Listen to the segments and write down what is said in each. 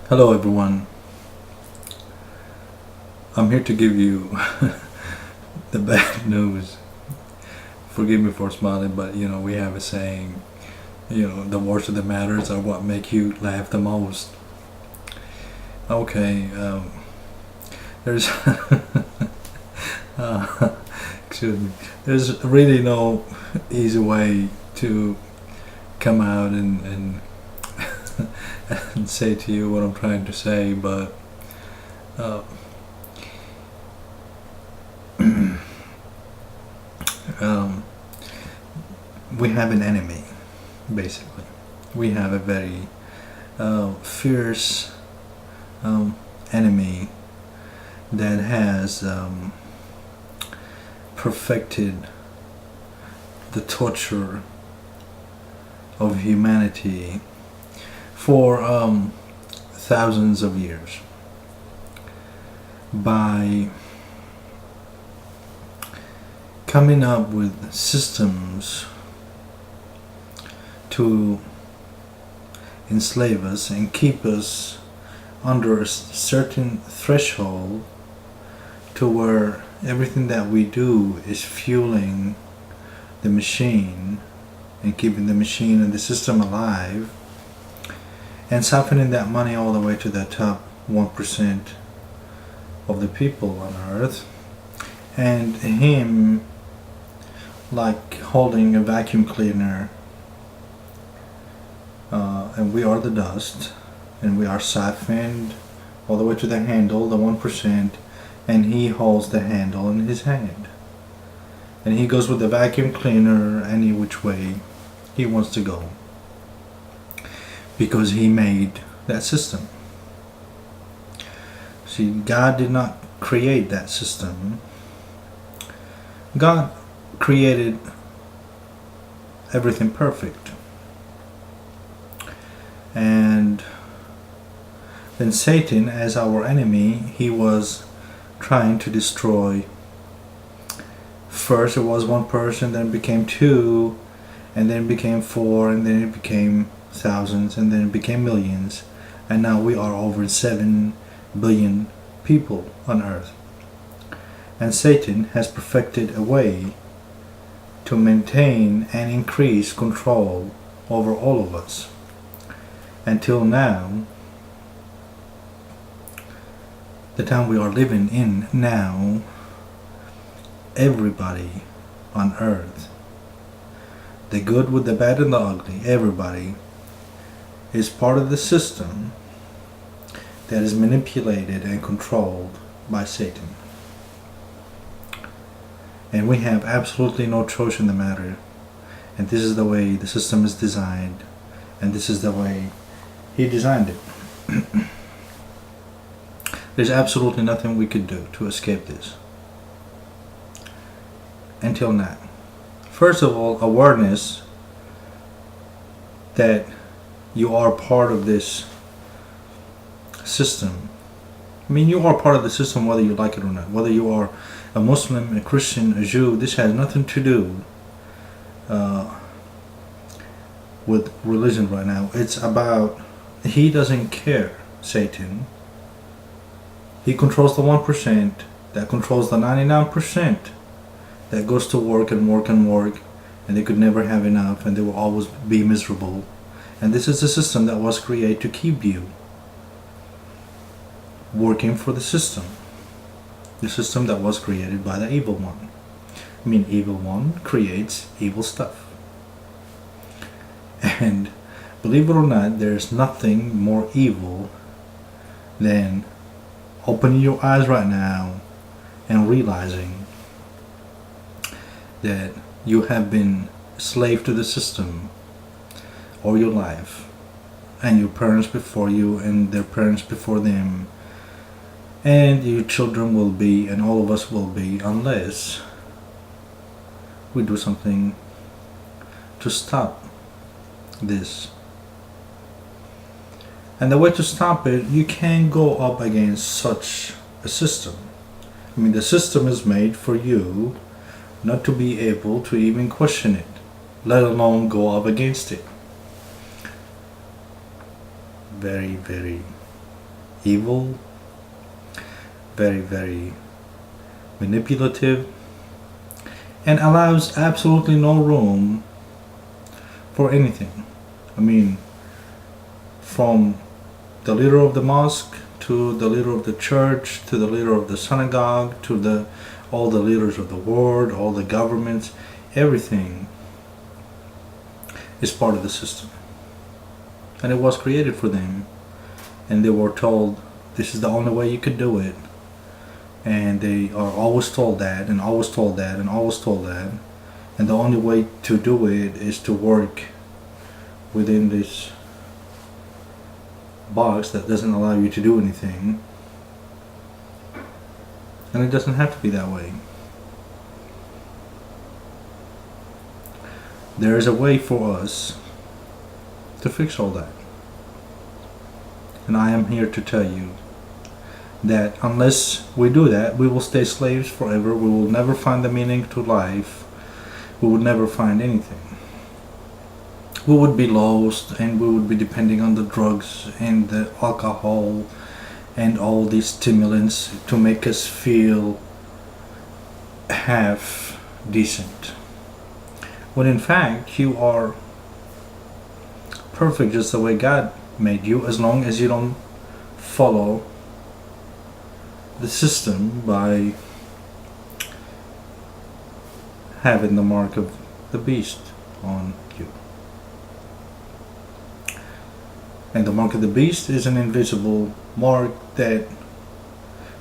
Hello everyone, I'm here to give you the bad news. Forgive me for smiling, but we have a saying, the worst of the matters are what make you laugh the most. Okay, there's, excuse me, there's really no easy way to come out and and say to you what I'm trying to say, but uh, um, we have an enemy, basically. We have a very fierce enemy that has perfected the torture of humanity for thousands of years by coming up with systems to enslave us and keep us under a certain threshold to where everything that we do is fueling the machine and keeping the machine and the system alive, and siphoning that money all the way to the top 1% of the people on earth, and him like holding a vacuum cleaner, and we are the dust, and we are siphoned all the way to the handle, the 1%, and he holds the handle in his hand, and he goes with the vacuum cleaner any which way he wants to go, because he made that system. See, God did not create that system. God created everything perfect. And then Satan, as our enemy, he was trying to destroy. First it was one person, then it became two, and then it became four, and then it became thousands, and then it became millions, and now we are over 7 billion people on earth. And Satan has perfected a way to maintain and increase control over all of us. Until now, the time we are living in now, everybody on earth, the good with the bad and the ugly, everybody is part of the system that is manipulated and controlled by Satan. And we have absolutely no choice in the matter. And this is the way the system is designed, and this is the way he designed it. There's absolutely nothing we could do to escape this. Until now. First of all, awareness that you are part of this system. I mean, you are part of the system whether you like it or not. Whether you are a Muslim, a Christian, a Jew, this has nothing to do with religion right now. It's about, he doesn't care, Satan. He controls the 1% that controls the 99% that goes to work and work and work, and they could never have enough, and they will always be miserable. And this is the system that was created to keep you working for the system that was created by the evil one. I mean, evil one creates evil stuff. And believe it or not, there's nothing more evil than opening your eyes right now and realizing that you have been a slave to the system all your life, and your parents before you, and their parents before them, and your children will be, and all of us will be, unless we do something to stop this. And the way to stop it, you can't go up against such a system. I mean, the system is made for you not to be able to even question it, let alone go up against it. Very, very evil, very, very manipulative, and allows absolutely no room for anything. I mean, from the leader of the mosque to the leader of the church to the leader of the synagogue to all the leaders of the world, all the governments, everything is part of the system. And it was created for them, and they were told this is the only way you could do it. And they are always told that, and always told that, and always told that. And the only way to do it is to work within this box that doesn't allow you to do anything. And it doesn't have to be that way. There is a way for us to fix all that. And I am here to tell you that unless we do that, we will stay slaves forever. We will never find the meaning to life. We will never find anything. We would be lost, and we would be depending on the drugs and the alcohol and all these stimulants to make us feel half decent. When in fact you are perfect just the way God made you, as long as you don't follow the system by having the mark of the beast on you. And the mark of the beast is an invisible mark that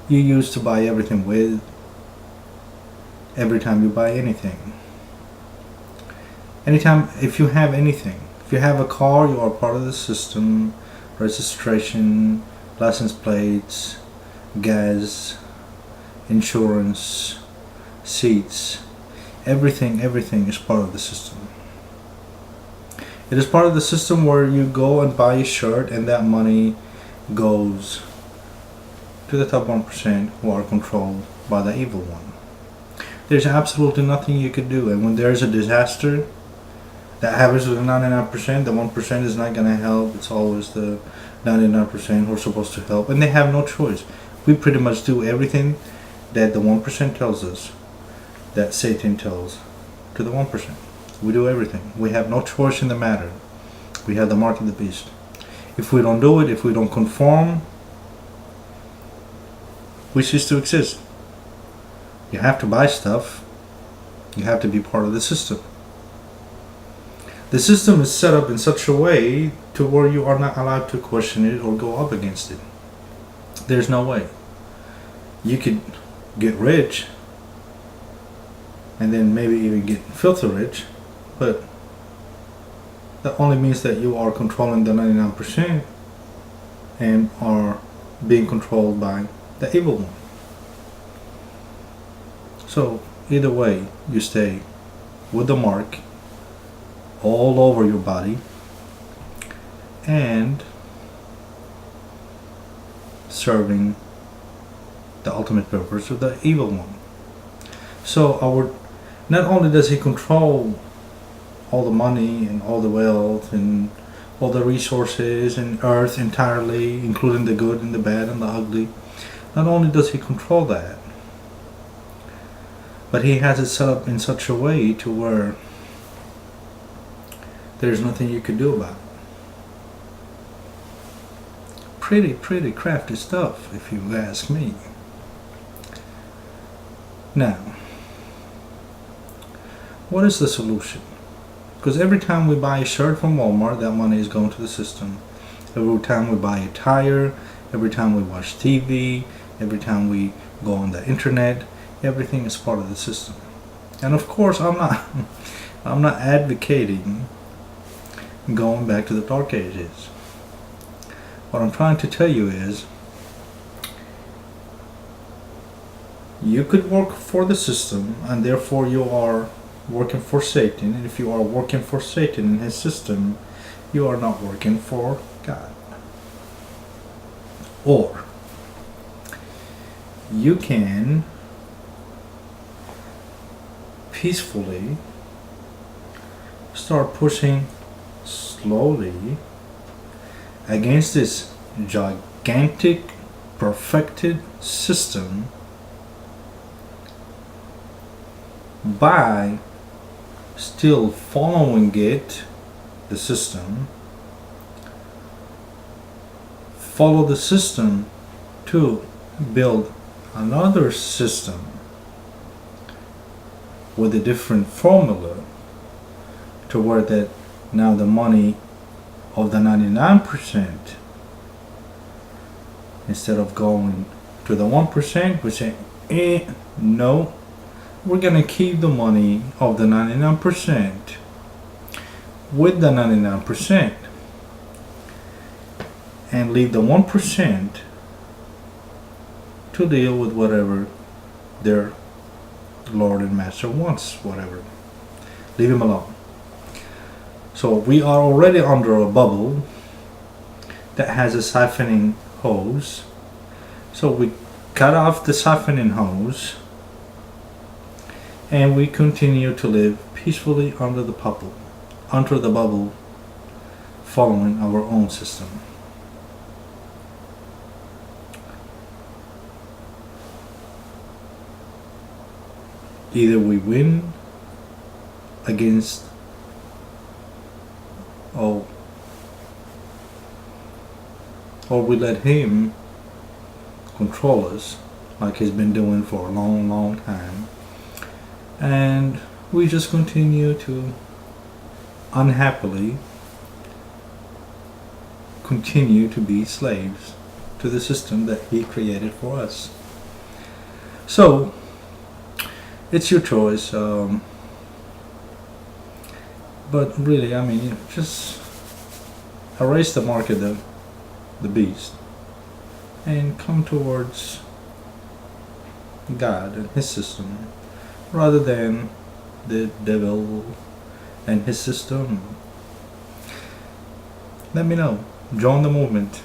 you use to buy everything with, every time you buy anything. Anytime, if you have anything, if you have a car, you are part of the system, registration, license plates, gas, insurance, seats, everything is part of the system. It is part of the system where you go and buy a shirt, and that money goes to the top 1% who are controlled by the evil one. There's absolutely nothing you can do, and when there's a disaster that happens with the 99%, the 1% is not going to help. It's always the 99% who are supposed to help, and they have no choice. We pretty much do everything that the 1% tells us, that Satan tells to the 1%. We do everything. We have no choice in the matter. We have the mark of the beast. If we don't do it, if we don't conform, we cease to exist. You have to buy stuff. You have to be part of the system. The system is set up in such a way to where you are not allowed to question it or go up against it. There's no way. You could get rich and then maybe even get filthy rich, but that only means that you are controlling the 99% and are being controlled by the evil one. So either way, you stay with the mark all over your body and serving the ultimate purpose of the evil one. So not only does he control all the money and all the wealth and all the resources and earth entirely, including the good and the bad and the ugly, not only does he control that, but he has it set up in such a way to where there's nothing you can do about it. Pretty crafty stuff, if you ask me. Now, what is the solution? Because every time we buy a shirt from Walmart, that money is going to the system. Every time we buy a tire, every time we watch TV, every time we go on the internet, everything is part of the system. And of course, I'm not advocating going back to the dark ages. What I'm trying to tell you is, you could work for the system, and therefore you are working for Satan. And if you are working for Satan and his system, you are not working for God. Or you can peacefully start pushing slowly against this gigantic gigantic, perfected system by still following it, the system, follow the system to build another system with a different formula to where that now the money of the 99%, instead of going to the 1%, we say, no, we're gonna keep the money of the 99% with the 99% and leave the 1% to deal with whatever their Lord and Master wants, whatever. Leave him alone. So we are already under a bubble that has a siphoning hose. So we cut off the siphoning hose and we continue to live peacefully under the bubble, following our own system. Either we win against or we let him control us like he's been doing for a long time, and we just continue to unhappily continue to be slaves to the system that he created for us. So it's your choice, but really, I mean, just erase the mark of the beast and come towards God and his system rather than the devil and his system. Let me know. Join the movement.